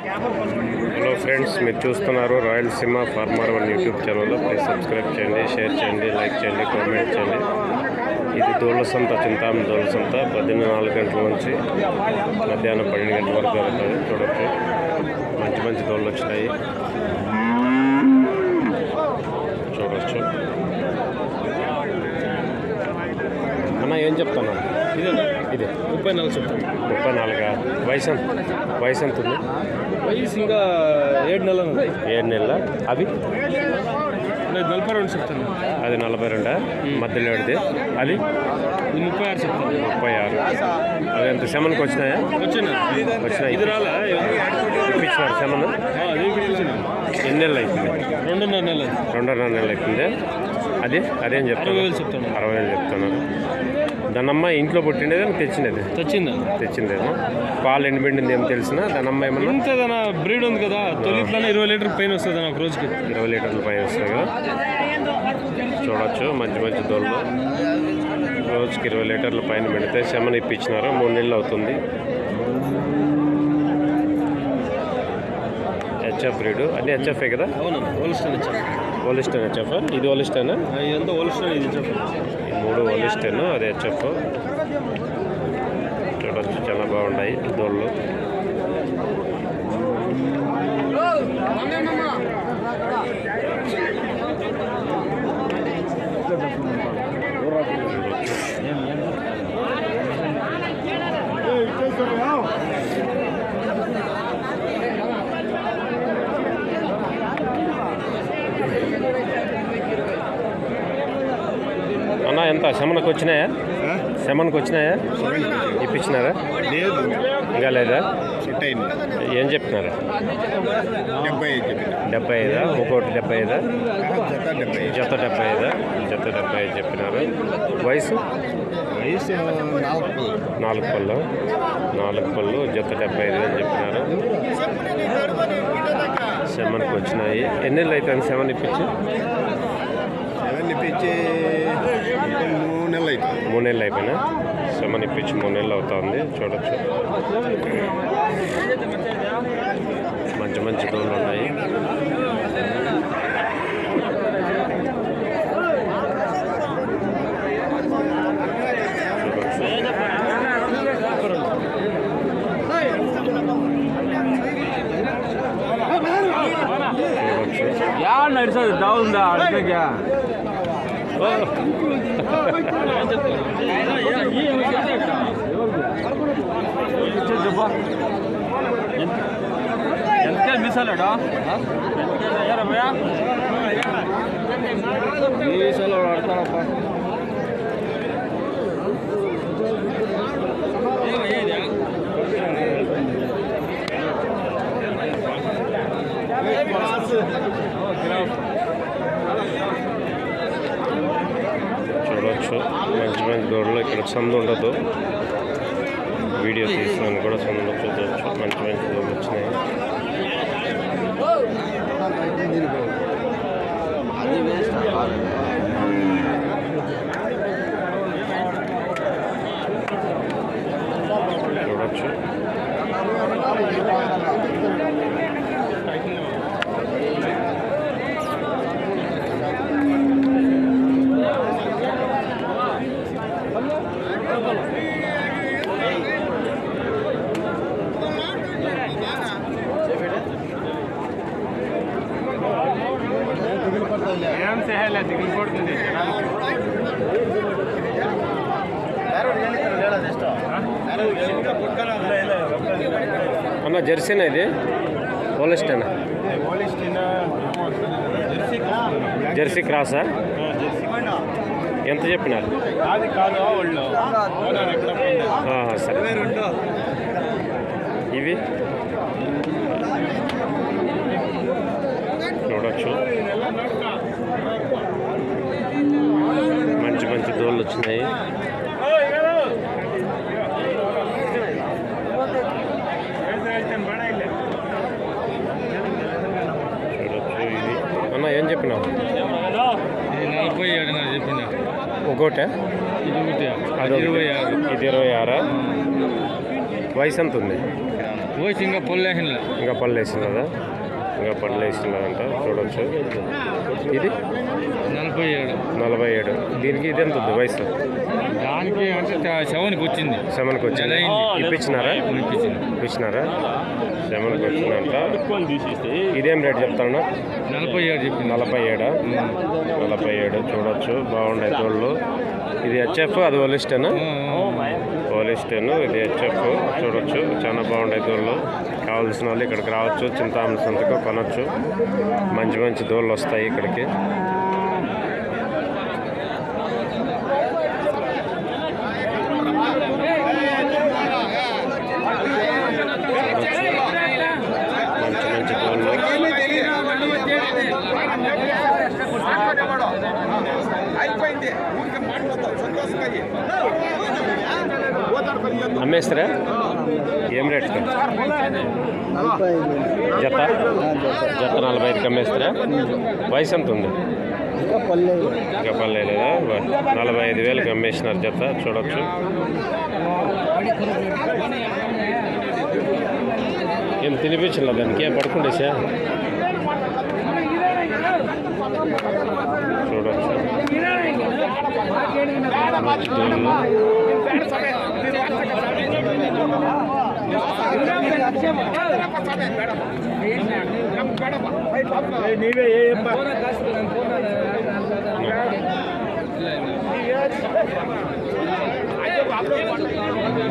Hello friends, మీరు చూస్తున్నారు Rayalaseema farmer one YouTube ఛానల్లో. ప్లీజ్ సబ్స్క్రైబ్ చేయండి, షేర్ చేయండి, లైక్ చేయండి, కామెంట్ చేయండి. ఇది దోళ్ళ సంత, చింతామణి దోళ్ళ సంత 14 గంటల నుంచి మధ్యాహ్నం 12 గంటల వరకు జరుగుతుంది. చూడొచ్చు, మంచి మంచి దోళ్ళు వచ్చినాయి. చూడొచ్చు. అన్న ఏం చెప్తాను? ఇదే 34 చెప్తాను. 34. వయసు ఎంత ఉంది? వయసు ఇంకా 7 నెలలు. 7 నెలల. అవి 42 చెప్తాను. అది 42. మధ్యలో ఏడిది అది 36 చెప్తాను. 36. అవి ఎంత శమనకు వచ్చినాయా? వచ్చినాయి. ఇది రాలా ఇప్పించినారు శమన? ఎన్ని నెలలు అవుతుంది? 2.5 నెలలు. 2.5 నెలలు అవుతుంది. అదేం చెప్తాను? 60,000 చెప్తాను. 60,000 చెప్తున్నారు. దానమ్మ ఇంట్లో పుట్టిండేది తెచ్చిందేమో. పాలు ఎండిపిండింది ఏం తెలిసిన దానమ్మ ఏమన్నా ఇంతదన బ్రీడ్ ఉంది కదా, తొలిట్లోనే 20 లీటర్ పైన వస్తుంది ఒక రోజుకి. 20 లీటర్ల పైన వస్తుంది కదా. చూడొచ్చు, మంచి మంచి దోళ్ళు. రోజుకి 20 లీటర్ల పైన పెడితే శమన ఇప్పించినారు. 3 నెలలు అవుతుంది. HF breed. అన్నీ హెచ్ఎఫ్ఏ కదా? అవునన్నా, ఓలిస్టన్ హెచ్ఎఫ్. ఇది ఓలిస్టన్. ఇదంతా ఓలిస్టన్. ఇది హెచ్ఎఫ్. 3 ఓలిస్టన్, అది హెచ్ఎఫ్. చూడొచ్చు, చాలా బాగున్నాయి దోళ్ళు. అన్న ఎంత శమనకు వచ్చినాయా? ఇప్పించినారా? ఇంకా లేదా? ఏం చెప్తున్నారా? 75. ఒక్కోటి 75. జత 75. జత 75 చెప్పినారు. వయసు 4 పళ్ళు. జత 75 అని చెప్పినారు. శమనకు వచ్చినాయి. ఎన్ని నెలలు అవుతుంది శమన్ ఇప్పించి? 3 నెలలు అయిపోయినా. శమన్ ఇప్పించి 3 నెలలు అవుతుంది. చూడొచ్చు, మంచి మంచి దోళ్ళు ఉన్నాయి. ఎంత మీసాలాడా? మీసాలు ఆడతానప్ప. చూడవచ్చు, మంచి మంచి దూరంలో. ఇక్కడ సందు ఉండదు, వీడియో తీసినాను కూడా. సందులో చూడవచ్చు, మంచి మంచి దూరం వచ్చినాయి. చూడవచ్చు, అన్న జెర్సీనా? ఇది ఓలిస్టనా? జెర్సీ క్రాసా? ఎంత చెప్పినారు? సరే. ఇవి చూడొచ్చు, మంచి మంచి దోళ్ళు వచ్చినాయి. చూడొచ్చు. ఇది అన్న ఏం చెప్పినావు? 47 చెప్పిన. ఒకటే? ఇది 26. ఇది 26. వయసు ఎంత ఉంది? ఓసి ఇంకా పొల్లేహిన్లా ఇంకా పళ్ళు వేసినదా? ఇంకా పళ్ళు వేసినదంట చూడొచ్చు. ఇది 47. 47. దీనికి ఇది ఎంత ఉంది వయసు? దానికి అంటే 7కి వచ్చింది. 7కి వచ్చింది. ఇప్పించినారా? ఇప్పించినారా? 7కి వచ్చిందంట. ఇదేం రేట్ చెప్తాను? 47 చెప్పింది. 47. 47 చూడొచ్చు. బాగుండే తోళ్ళు. ఇది హెచ్ఎఫ్, అది ఓలిస్టేనా? ఓలిస్టేను, ఇది హెచ్ఎఫ్. చూడొచ్చు, చాలా బాగుండే తోళ్ళు. కావాల్సిన వాళ్ళు ఇక్కడికి రావచ్చు. చింతామణి సంతకు కొనవచ్చు. మంచి మంచి దోళ్ళు వస్తాయి ఇక్కడికి. మంచి మంచి దోళ్ళు. అమ్మేస్తారా? ఏం రేట్ జత? జత 45కి అమ్మేస్తారా? వయసు ఎంత ఉంది? ఇంకా పల్లె లేదా? 45,000కి అమ్మేసినారు జత. చూడొచ్చు. ఏం తినిపించలే దానికి? ఏం పడుకుండేసా? చూడొచ్చు.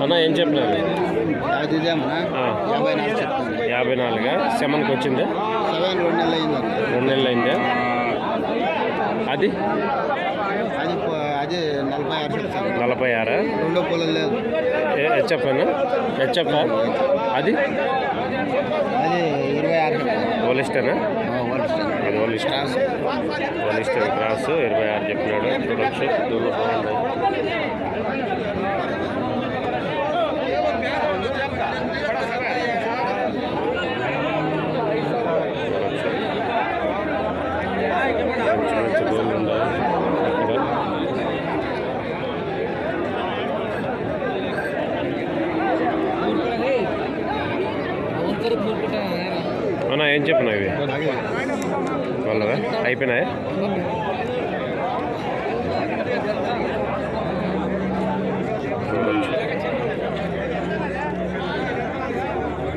అన్న ఏం చెప్పినారు? 54. 7కి వచ్చింది. 2 నెలలు అయిందా? అది అది 46. 46. రెండో పొలం లేదు. హెచ్ఎఫ్ అది అది 26. ఓలిస్టేనా? అది ఓలిస్టర్ క్రాస్ 26 చెప్పినాడు. చూడొచ్చు. దూరం బాగుంటాయి. మంచి దూరం ఉన్నాయి ఇక్కడ. అన్నా ఏం చెప్పినా ఇవి వాళ్ళవా? అయిపోయినాయా?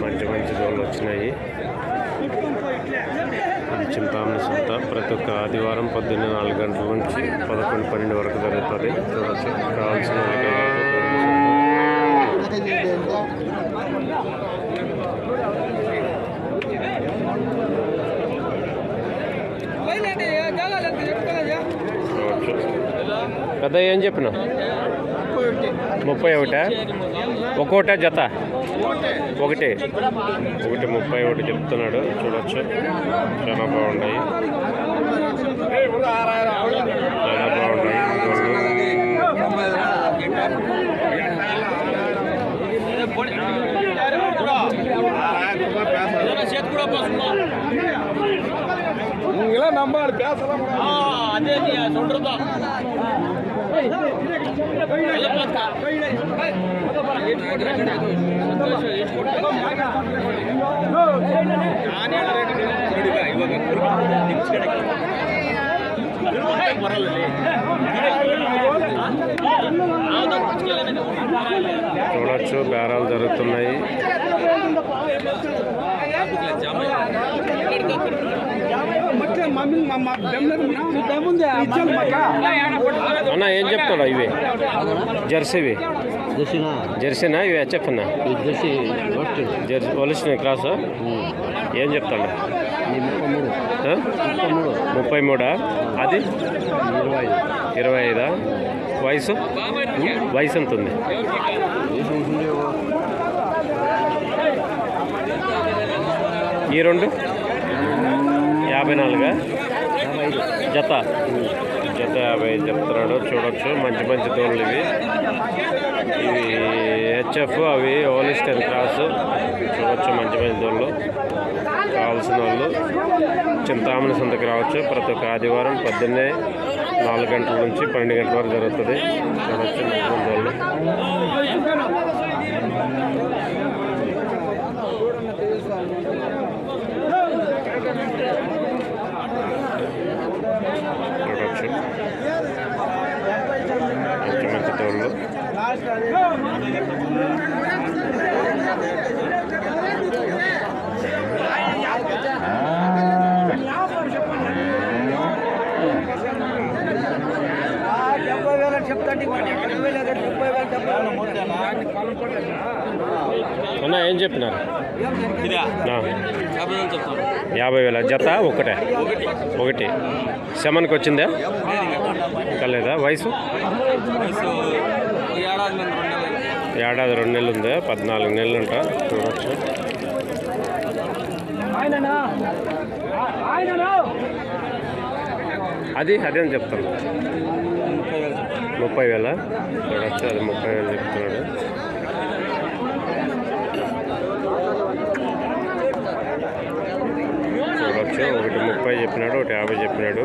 మంచి మంచి దోళ్ళు వచ్చినాయి. చింతామణి సంత ప్రతి ఒక్క ఆదివారం 14 గంటల నుంచి 11-12 వరకు జరుగుతుంది. చూడొచ్చు. కావాల్సిన చూడొచ్చు. పెద్ద ఏం చెప్పిన? 31. ఒక్కోటే జత? ఒకటి 31 చెప్తున్నాడు. చూడొచ్చు. చాలా బాగున్నాయి. చాలా బాగున్నాయి. చూడొచ్చు. బేరాలు జరుగుతున్నాయి. అన్న ఏం చెప్తాడా ఇవి? జెర్సీవి? జెర్సీనా ఇవి? హెచ్ఎఫ్నా? జెర్సీ ఓలిస్టేన్ క్రాస్. ఏం చెప్తాడు? 33. అది 25. వయసు ఎంత ఉంది? ఈ రెండు 54. జత 50 చెప్తున్నాడు. చూడొచ్చు. మంచి మంచి తోళ్ళు ఇవి. హెచ్ఎఫ్, అవి ఓలిస్టేన్ క్రాస్. చూడొచ్చు. మంచి మంచి తోళ్ళు. కావాల్సిన వాళ్ళు చింతామణి సంతకి రావచ్చు. ప్రతి ఒక్క ఆదివారం 4 గంటల నుంచి 12 గంటల వరకు జరుగుతుంది. చూడొచ్చు. మంచి మంచి తోళ్ళు. అన్న ఏం చెప్పినారు? ఆ. 50,000 జత ఒకటి శమన్కి వచ్చిందా? ఇంకా లేదా? వయసు ఏడాది 2 నెలలు ఉందా? 14 నెలలు అంట. చూడవచ్చు. అదేం చెప్తాను. 30,000 చూడవచ్చు. అది 30,000 చెప్తున్నాడు. చూడవచ్చు. ఒకటి 30 చెప్పినాడు, ఒకటి 50 చెప్పినాడు.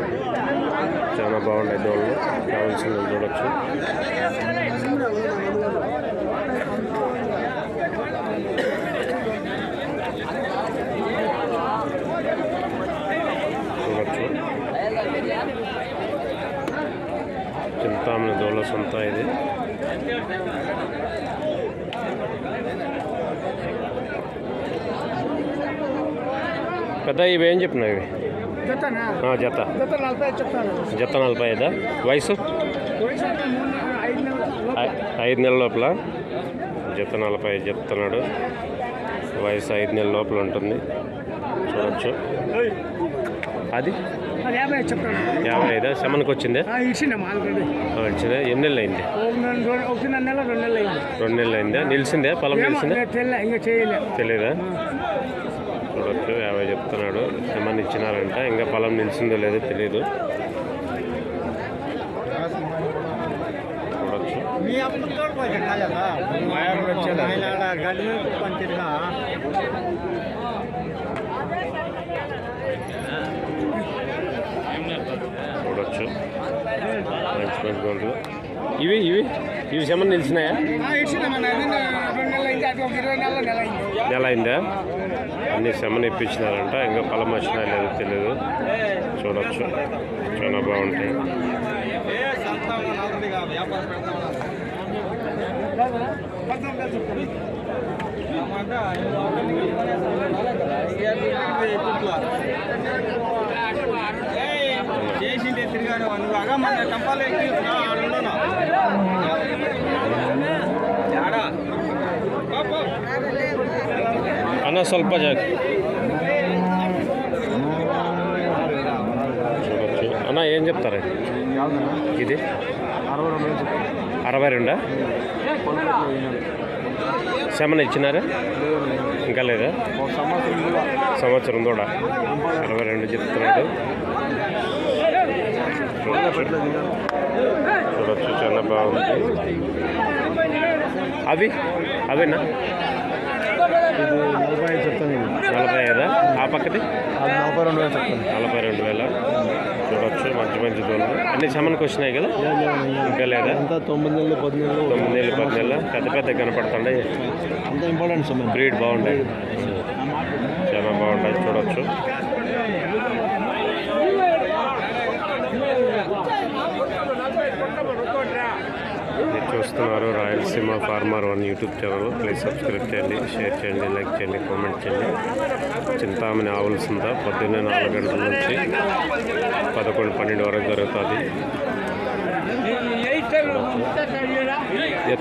చాలా బాగున్నాయి దోళ్ళు. కావాల్సింది చూడవచ్చు. చూడవచ్చు. చింతామణి దోళ్ళ సొంత ఇది. పెద్ద ఇవి ఏం చెప్పినావు? ఇవి జత 45. వయసు 5 నెలల లోపల. జత 40 చెప్తున్నాడు. వయసు 5 నెలల లోపల ఉంటుంది. చూడవచ్చు. అది 55. శమన్కి వచ్చిందే? ఇచ్చిందా? ఎన్ని నెలలు అయింది? 2 నెలలు అయిందా? నిలిచిందే? పొలం నిలిచిందా? తెలీదా? చూడవచ్చు. 50 చెప్తున్నాడు. ఏమన్నా ఇచ్చినారంట. ఇంకా పొలం నిలిచిందో లేదో తెలియదు. చూడవచ్చు. చూడవచ్చు. మంచి గొంతులు. ఇవి ఏమన్నా నిలిచినాయా? నెల అయిందా? అన్ని శమన ఇప్పించినారంట. ఇంకా పొలం వచ్చినా లేదో తెలియదు. చూడవచ్చు. చాలా బాగుంటాయి. అన్న ಸ್ವಲ್ಪ చూడవచ్చు. అన్న ఏం చెప్తారా? ఇది 62. శమన ఇచ్చినారా? ఇంకా లేదా? సంవత్సరం కూడా 62 చెప్తున్నాడు. చూడవచ్చు. చాలా బాగుంది. అవేనా? 45. ఆ పక్కది 42,000. చూడవచ్చు. మంచి దూరం. అన్ని శమన్కి వచ్చినాయి కదా? ఇంకా లేదా? 9 నెలలు 10 నెలలు. పెద్ద కనపడుతుండే. అంత ఇంపార్టెంట్ సమయం. బ్రీడ్ బాగుంటాయి. చాలా బాగుంటాయి. చూడవచ్చు. మీరు చూస్తున్నారు Rayalaseema farmer 1 YouTube channel. Please subscribe చేయండి, షేర్ చేయండి, లైక్ చేయండి, కామెంట్ చేయండి. చింతామణి ఆవుల సంత పొద్దున్నే 4 గంటల నుంచి 11-12 వరకు జరుగుతుంది.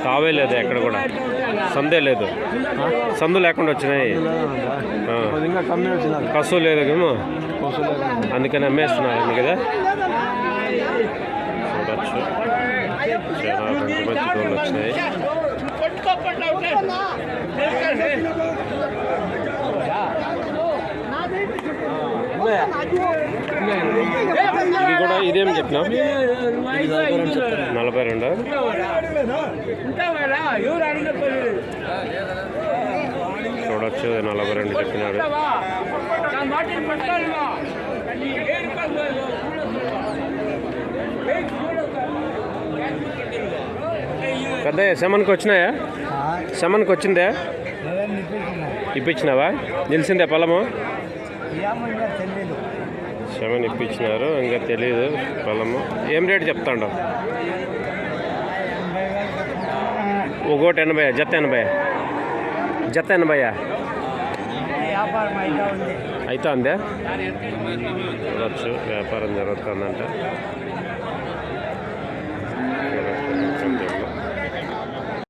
తావే లేదు ఎక్కడ కూడా. సందే లేదు. సందు లేకుండా వచ్చినాయి. కసు లేదు ఏమో, అందుకని అమ్మేస్తున్నారు కదా. చూడవచ్చు. చాలా మంచి దూడలు వచ్చినాయి. ఇది కూడా ఇదేం చెప్పినా? 42. చూడవచ్చు. 42 చెప్పినాడు. పెద్ద శమన్కి వచ్చినాయా? శమన్కి వచ్చిందే? ఇప్పించినావా? నిలిచిందే పొలము? శమన్ ఇప్పించినారు. ఇంకా తెలీదు పొలము. ఏం రేటు చెప్తాండవు? ఒకటి 80, జత 80 వ్యాపారం అయితే ఉంది. అయితే ఉందా చూడొచ్చు వ్యాపారం జరుగుతుందంట.